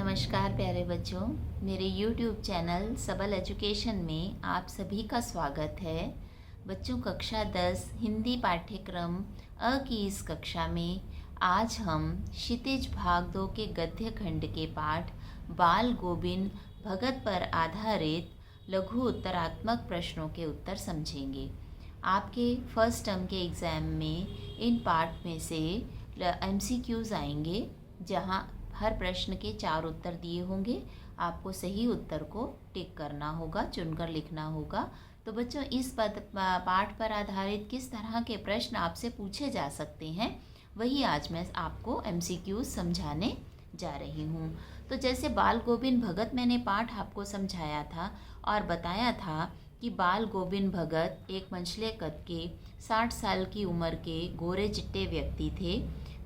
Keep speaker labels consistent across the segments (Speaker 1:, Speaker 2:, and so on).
Speaker 1: नमस्कार प्यारे बच्चों, मेरे YouTube चैनल सबल एजुकेशन में आप सभी का स्वागत है। बच्चों, कक्षा 10 हिंदी पाठ्यक्रम अ की इस कक्षा में आज हम क्षितिज भाग 2 के गद्य खंड के पाठ बाल गोविंद भगत पर आधारित लघु उत्तरात्मक प्रश्नों के उत्तर समझेंगे। आपके फर्स्ट टर्म के एग्ज़ाम में इन पाठ में से MCQs आएंगे, जहाँ हर प्रश्न के 4 उत्तर दिए होंगे। आपको सही उत्तर को टिक करना होगा, चुनकर लिखना होगा। तो बच्चों, इस पाठ पर आधारित किस तरह के प्रश्न आपसे पूछे जा सकते हैं, वही आज मैं आपको MCQ समझाने जा रही हूँ। तो जैसे बाल गोविंद भगत मैंने पाठ आपको समझाया था और बताया था कि बाल गोविंद भगत एक मंझले कद के 60 साल की उम्र के गोरे चिट्टे व्यक्ति थे।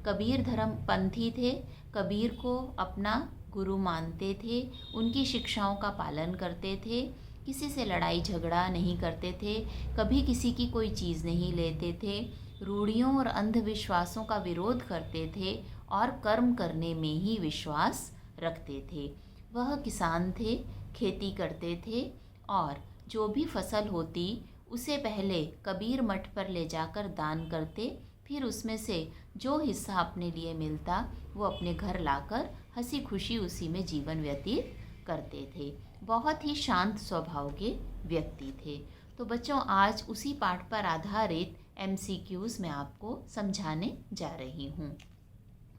Speaker 1: कबीर धर्मपंथी थे, कबीर को अपना गुरु मानते थे, उनकी शिक्षाओं का पालन करते थे, किसी से लड़ाई झगड़ा नहीं करते थे, कभी किसी की कोई चीज़ नहीं लेते थे, रूढ़ियों और अंधविश्वासों का विरोध करते थे और कर्म करने में ही विश्वास रखते थे। वह किसान थे, खेती करते थे और जो भी फसल होती उसे पहले कबीर मठ पर ले जाकर दान करते, फिर उसमें से जो हिस्सा अपने लिए मिलता वो अपने घर लाकर हंसी खुशी उसी में जीवन व्यतीत करते थे। बहुत ही शांत स्वभाव के व्यक्ति थे। तो बच्चों, आज उसी पाठ पर आधारित MCQs मैं आपको समझाने जा रही हूँ।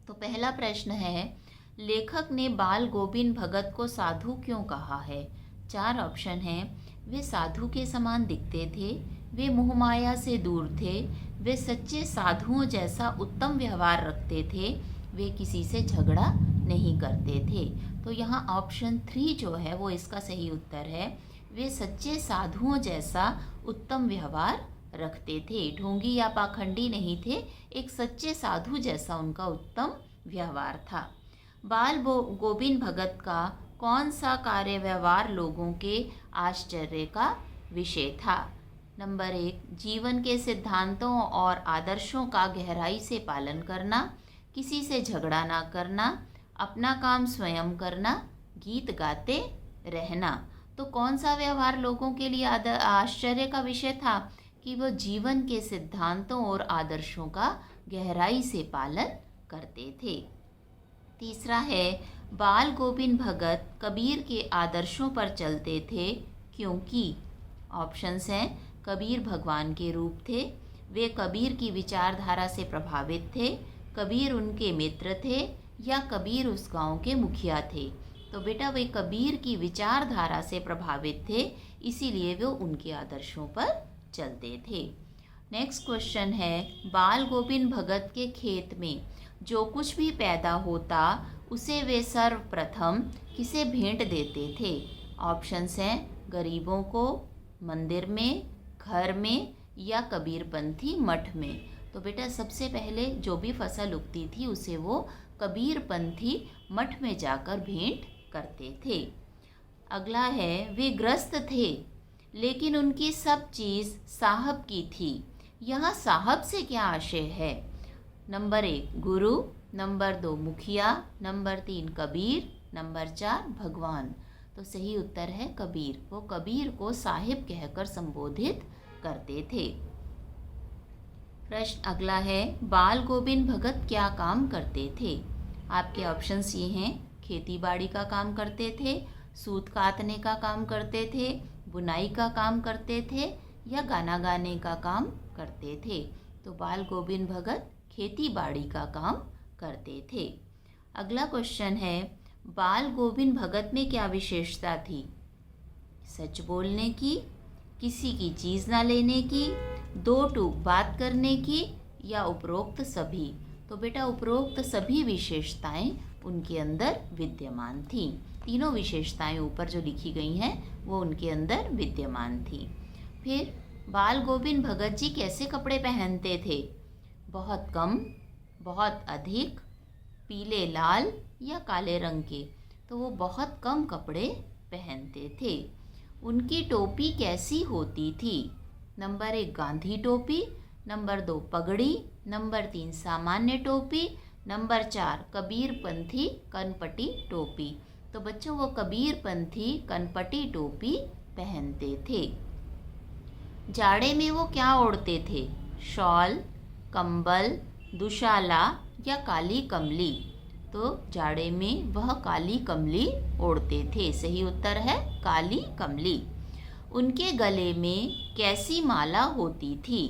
Speaker 1: तो पहला प्रश्न है, लेखक ने बाल गोविंद भगत को साधु क्यों कहा है? 4 ऑप्शन हैं। वे साधु के समान दिखते थे, वे मोहमाया से दूर थे, वे सच्चे साधुओं जैसा उत्तम व्यवहार रखते थे, वे किसी से झगड़ा नहीं करते थे। तो यहाँ ऑप्शन 3 जो है वो इसका सही उत्तर है। वे सच्चे साधुओं जैसा उत्तम व्यवहार रखते थे, ढोंगी या पाखंडी नहीं थे, एक सच्चे साधु जैसा उनका उत्तम व्यवहार था। बाल गोविंद भगत का कौन सा कार्य व्यवहार लोगों के आश्चर्य का विषय था? नंबर 1, जीवन के सिद्धांतों और आदर्शों का गहराई से पालन करना, किसी से झगड़ा ना करना, अपना काम स्वयं करना, गीत गाते रहना। तो कौन सा व्यवहार लोगों के लिए आश्चर्य का विषय था? कि वो जीवन के सिद्धांतों और आदर्शों का गहराई से पालन करते थे। तीसरा है, बाल गोविंद भगत कबीर के आदर्शों पर चलते थे क्योंकि ऑप्शंस हैं, कबीर भगवान के रूप थे, वे कबीर की विचारधारा से प्रभावित थे, कबीर उनके मित्र थे, या कबीर उस गांव के मुखिया थे। तो बेटा, वे कबीर की विचारधारा से प्रभावित थे, इसीलिए वे उनके आदर्शों पर चलते थे। नेक्स्ट क्वेश्चन है, बाल गोविंद भगत के खेत में जो कुछ भी पैदा होता उसे वे सर्वप्रथम किसे भेंट देते थे? ऑप्शंस हैं, गरीबों को, मंदिर में, घर में, या कबीरपंथी मठ में। तो बेटा, सबसे पहले जो भी फसल उगती थी उसे वो कबीरपंथी मठ में जाकर भेंट करते थे। अगला है, वे ग्रस्त थे लेकिन उनकी सब चीज़ साहब की थी। यहाँ साहब से क्या आशय है? नंबर 1 गुरु, नंबर 2 मुखिया, नंबर 3 कबीर, नंबर 4 भगवान। तो सही उत्तर है कबीर। वो कबीर को साहिब कहकर संबोधित करते थे। प्रश्न अगला है, बाल गोविंद भगत क्या काम करते थे? आपके ऑप्शंस ये हैं, खेती बाड़ी का काम करते थे, सूत कातने का काम करते थे, बुनाई का काम करते थे, या गाना गाने का काम करते थे। तो बाल गोविंद भगत खेती बाड़ी का काम करते थे। अगला क्वेश्चन है, बाल गोविंद भगत में क्या विशेषता थी? सच बोलने की, किसी की चीज़ ना लेने की, 2 टूक बात करने की, या उपरोक्त सभी? तो बेटा, उपरोक्त सभी विशेषताएं उनके अंदर विद्यमान थीं। तीनों विशेषताएं ऊपर जो लिखी गई हैं वो उनके अंदर विद्यमान थी। फिर बाल गोविंद भगत जी कैसे कपड़े पहनते थे? बहुत कम, बहुत अधिक, पीले लाल, या काले रंग के? तो वो बहुत कम कपड़े पहनते थे। उनकी टोपी कैसी होती थी? नंबर 1 गांधी टोपी, नंबर 2 पगड़ी, नंबर 3 सामान्य टोपी, नंबर 4 कबीरपंथी कनपटी टोपी। तो बच्चों वो कबीरपंथी कनपटी टोपी पहनते थे। जाड़े में वो क्या ओढ़ते थे? शॉल, कंबल, दुशाला या काली कमली? तो जाड़े में वह काली कमली ओढ़ते थे। सही उत्तर है काली कमली। उनके गले में कैसी माला होती थी?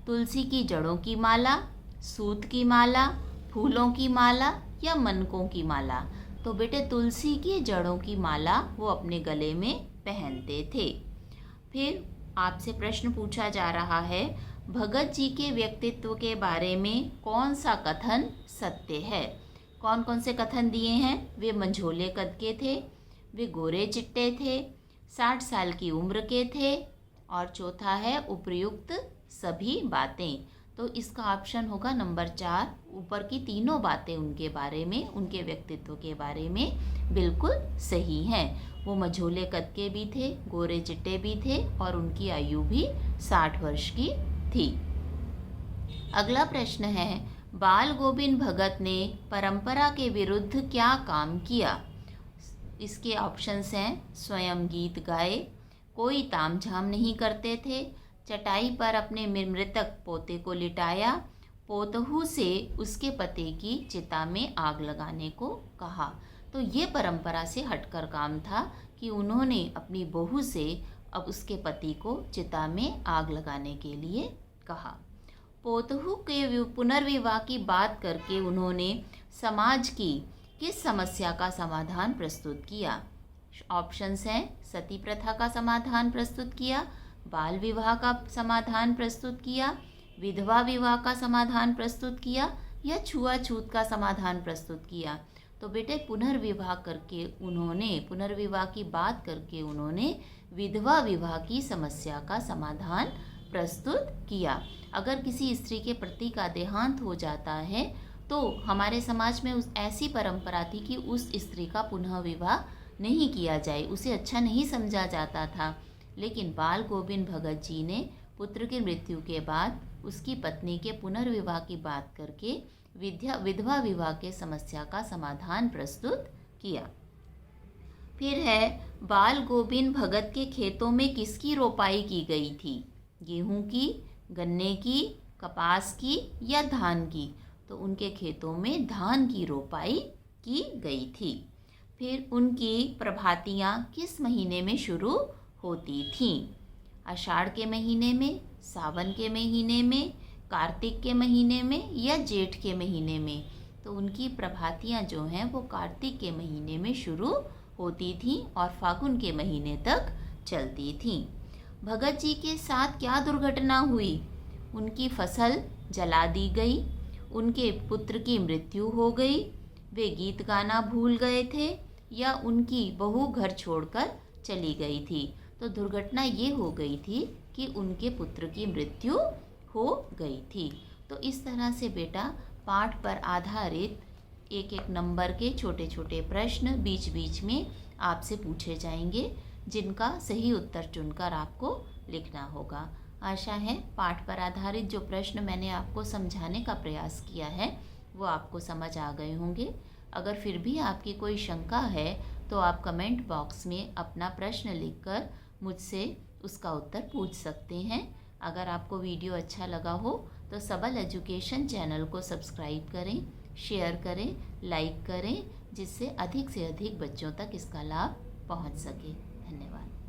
Speaker 1: तुलसी की जड़ों की माला, सूत की माला, फूलों की माला या मनकों की माला? तो बेटे तुलसी की जड़ों की माला वो अपने गले में पहनते थे। फिर आपसे प्रश्न पूछा जा रहा है, भगत जी के व्यक्तित्व के बारे में कौन सा कथन सत्य है? कौन कौन से कथन दिए हैं? वे मंझोले कद के थे, वे गोरे चिट्टे थे, 60 साल की उम्र के थे, और चौथा है उपयुक्त सभी बातें। तो इसका ऑप्शन होगा नंबर 4। ऊपर की तीनों बातें उनके बारे में, उनके व्यक्तित्व के बारे में बिल्कुल सही हैं। वो मझोले कद के भी थे, गोरे चिट्टे भी थे और उनकी आयु भी 60 वर्ष की थी। अगला प्रश्न है, बाल गोविंद भगत ने परंपरा के विरुद्ध क्या काम किया? इसके ऑप्शंस हैं, स्वयं गीत गाए, कोई तामझाम नहीं करते थे, चटाई पर अपने मृतक पोते को लिटाया, पोतहू से उसके पति की चिता में आग लगाने को कहा। तो ये परंपरा से हटकर काम था कि उन्होंने अपनी बहू से अब उसके पति को चिता में आग लगाने के लिए कहा। पोतहू के पुनर्विवाह की बात करके उन्होंने समाज की किस समस्या का समाधान प्रस्तुत किया? ऑप्शंस हैं, सती प्रथा का समाधान प्रस्तुत किया, बाल विवाह का समाधान प्रस्तुत किया, विधवा विवाह का समाधान प्रस्तुत किया या छुआछूत का समाधान प्रस्तुत किया? तो बेटे पुनर्विवाह की बात करके उन्होंने विधवा विवाह की समस्या का समाधान प्रस्तुत किया। अगर किसी स्त्री के पति का देहांत हो जाता है तो हमारे समाज में ऐसी परंपरा थी कि उस स्त्री का पुनः विवाह नहीं किया जाए, उसे अच्छा नहीं समझा जाता था। लेकिन बाल गोविंद भगत जी ने पुत्र की मृत्यु के बाद उसकी पत्नी के पुनर्विवाह की बात करके विधवा विवाह के समस्या का समाधान प्रस्तुत किया। फिर है, बाल गोविंद भगत के खेतों में किसकी रोपाई की गई थी? गेहूं की, गन्ने की, कपास की या धान की? तो उनके खेतों में धान की रोपाई की गई थी। फिर उनकी प्रभातियां किस महीने में शुरू होती थीं? आषाढ़ के महीने में, सावन के महीने में, कार्तिक के महीने में या जेठ के महीने में? तो उनकी प्रभातियां जो हैं वो कार्तिक के महीने में शुरू होती थीं और फागुन के महीने तक चलती थीं। भगत जी के साथ क्या दुर्घटना हुई? उनकी फसल जला दी गई, उनके पुत्र की मृत्यु हो गई, वे गीत गाना भूल गए थे या उनकी बहू घर छोड़कर चली गई थी? तो दुर्घटना ये हो गई थी कि उनके पुत्र की मृत्यु हो गई थी। तो इस तरह से बेटा पाठ पर आधारित एक एक नंबर के छोटे छोटे प्रश्न बीच बीच में आपसे पूछे जाएंगे, जिनका सही उत्तर चुनकर आपको लिखना होगा। आशा है पाठ पर आधारित जो प्रश्न मैंने आपको समझाने का प्रयास किया है वो आपको समझ आ गए होंगे। अगर फिर भी आपकी कोई शंका है तो आप कमेंट बॉक्स में अपना प्रश्न लिखकर मुझसे उसका उत्तर पूछ सकते हैं। अगर आपको वीडियो अच्छा लगा हो तो सबल एजुकेशन चैनल को सब्सक्राइब करें, शेयर करें, लाइक करें, जिससे अधिक से अधिक बच्चों तक इसका लाभ पहुंच सके। धन्यवाद।